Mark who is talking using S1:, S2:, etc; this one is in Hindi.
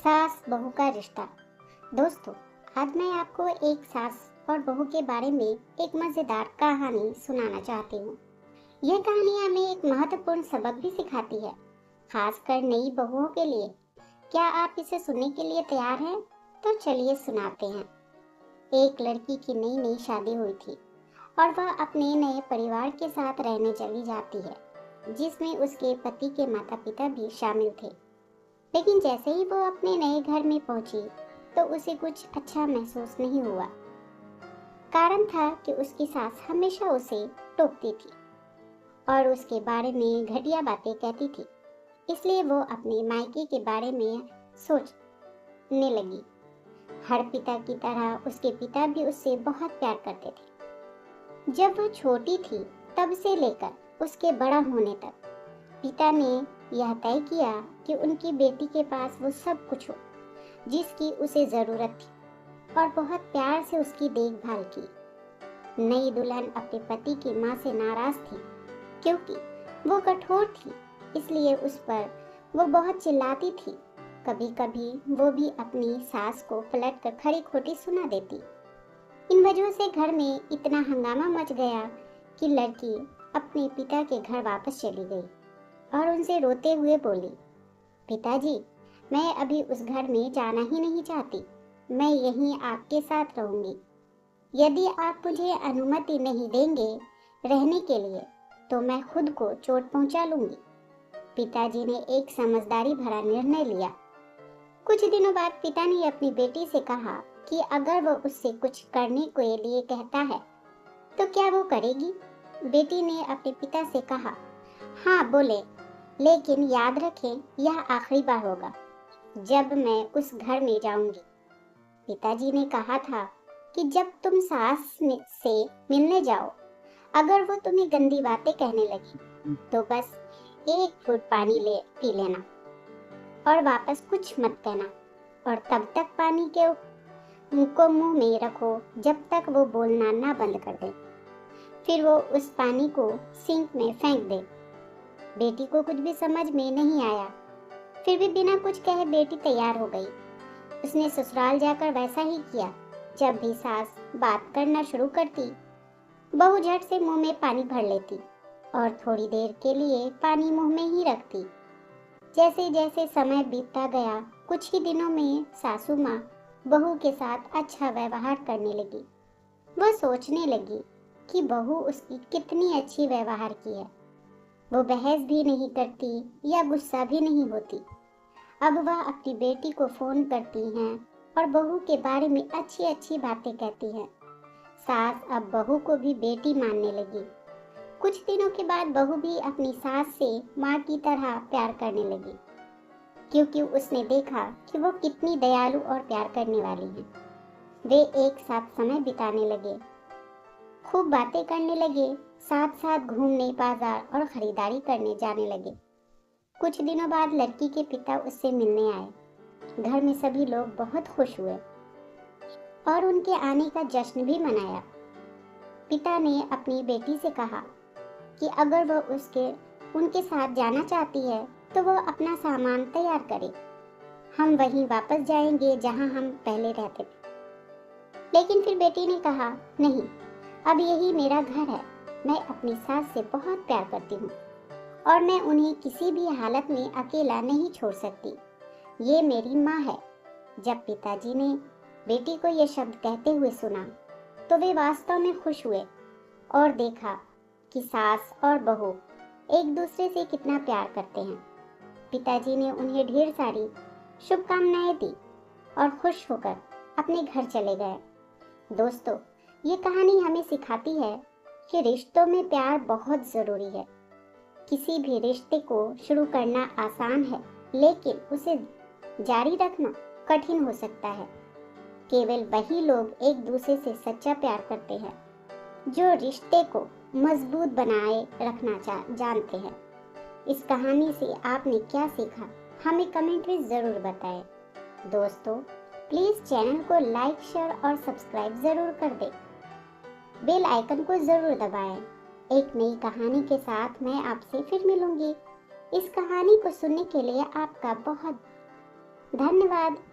S1: सास बहू का रिश्ता। दोस्तों, आज मैं आपको एक सास और बहू के बारे में एक मजेदार कहानी सुनाना चाहती हूँ। यह कहानी हमें एक महत्वपूर्ण सबक भी सिखाती है, खासकर नई बहुओं के लिए। क्या आप इसे सुनने के लिए तैयार हैं? तो चलिए सुनाते हैं। एक लड़की की नई नई शादी हुई थी और वह अपने नए परिवार के साथ रहने चली जाती है, जिसमें उसके पति के माता पिता भी शामिल थे। लेकिन जैसे ही वो अपने नए घर में पहुंची तो उसे कुछ अच्छा महसूस नहीं हुआ। कारण था कि उसकी सास हमेशा उसे टोकती थी और उसके बारे में घटिया बातें कहती थी। इसलिए वो अपने मायके के बारे में सोचने लगी। हर पिता की तरह उसके पिता भी उससे बहुत प्यार करते थे। जब वह छोटी थी तब से लेकर उसके बड़ा होने तक पिता ने यह तय किया कि उनकी बेटी के पास वो सब कुछ हो जिसकी उसे जरूरत थी, और बहुत प्यार से उसकी देखभाल की। नई दुल्हन अपने पति की मां से नाराज थी क्योंकि वो कठोर थी, इसलिए उस पर वो बहुत चिल्लाती थी। कभी कभी वो भी अपनी सास को पलट कर खरी खोटी सुना देती। इन वजहों से घर में इतना हंगामा मच गया कि लड़की अपने पिता के घर वापस चली गई और उनसे रोते हुए बोली, पिताजी, मैं अभी उस घर में जाना ही नहीं चाहती। मैं यहीं आपके साथ रहूंगी। यदि आप मुझे अनुमति नहीं देंगे रहने के लिए तो मैं खुद को चोट पहुंचा लूंगी। पिताजी ने एक समझदारी भरा निर्णय लिया। कुछ दिनों बाद पिता ने अपनी बेटी से कहा कि अगर वो उससे कुछ करने के लिए कहता है तो क्या वो करेगी। बेटी ने अपने पिता से कहा, हाँ बोले, लेकिन याद रखें यह आखिरी बार होगा जब मैं उस घर में जाऊंगी। पिताजी ने कहा था कि जब तुम सास से मिलने जाओ, अगर वो तुम्हें गंदी बातें कहने लगी तो बस एक घूंट पानी पी लेना और वापस कुछ मत कहना, और तब तक पानी के को मुंह में रखो जब तक वो बोलना ना बंद कर दे। फिर वो उस पानी को सिंक में फेंक दे। बेटी को कुछ भी समझ में नहीं आया, फिर भी बिना कुछ कहे बेटी तैयार हो गई। उसने ससुराल जाकर वैसा ही किया। जब भी सास बात करना शुरू करती, बहू झट से मुंह में पानी भर लेती और थोड़ी देर के लिए पानी मुंह में ही रखती। जैसे जैसे समय बीतता गया, कुछ ही दिनों में सासू माँ बहू के साथ अच्छा व्यवहार करने लगी। वह सोचने लगी कि बहू उसकी कितनी अच्छी व्यवहार की है। वो बहस भी नहीं करती या गुस्सा भी नहीं होती। अब वह अपनी बेटी को फोन करती हैं और बहू के बारे में अच्छी अच्छी बातें कहती हैं। सास अब बहू को भी बेटी मानने लगी। कुछ दिनों के बाद बहू भी अपनी सास से माँ की तरह प्यार करने लगी, क्योंकि उसने देखा कि वो कितनी दयालु और प्यार करने वाली है। वे एक साथ समय बिताने लगे, खूब बातें करने लगे, साथ साथ घूमने, बाजार और खरीदारी करने जाने लगे। कुछ दिनों बाद लड़की के पिता उससे मिलने आए। घर में सभी लोग बहुत खुश हुए और उनके आने का जश्न भी मनाया। पिता ने अपनी बेटी से कहा कि अगर वह उनके साथ जाना चाहती है तो वह अपना सामान तैयार करे। हम वहीं वापस जाएंगे जहां हम पहले रहते थे। लेकिन फिर बेटी ने कहा, नहीं, अब यही मेरा घर है। मैं अपनी सास से बहुत प्यार करती हूँ और मैं उन्हें किसी भी हालत में अकेला नहीं छोड़ सकती। ये मेरी माँ है। जब पिताजी ने बेटी को ये शब्द कहते हुए सुना तो वे वास्तव में खुश हुए और देखा कि सास और बहू एक दूसरे से कितना प्यार करते हैं। पिताजी ने उन्हें ढेर सारी शुभकामनाएं दी और खुश होकर अपने घर चले गए। दोस्तों, ये कहानी हमें सिखाती है कि रिश्तों में प्यार बहुत जरूरी है। किसी भी रिश्ते को शुरू करना आसान है, लेकिन उसे जारी रखना कठिन हो सकता है। केवल वही लोग एक दूसरे से सच्चा प्यार करते हैं जो रिश्ते को मजबूत बनाए रखना जानते हैं। इस कहानी से आपने क्या सीखा, हमें कमेंट में जरूर बताएं। दोस्तों, प्लीज चैनल को लाइक, शेयर और सब्सक्राइब जरूर कर दें। बेल आइकन को जरूर दबाएं। एक नई कहानी के साथ मैं आपसे फिर मिलूंगी। इस कहानी को सुनने के लिए आपका बहुत धन्यवाद।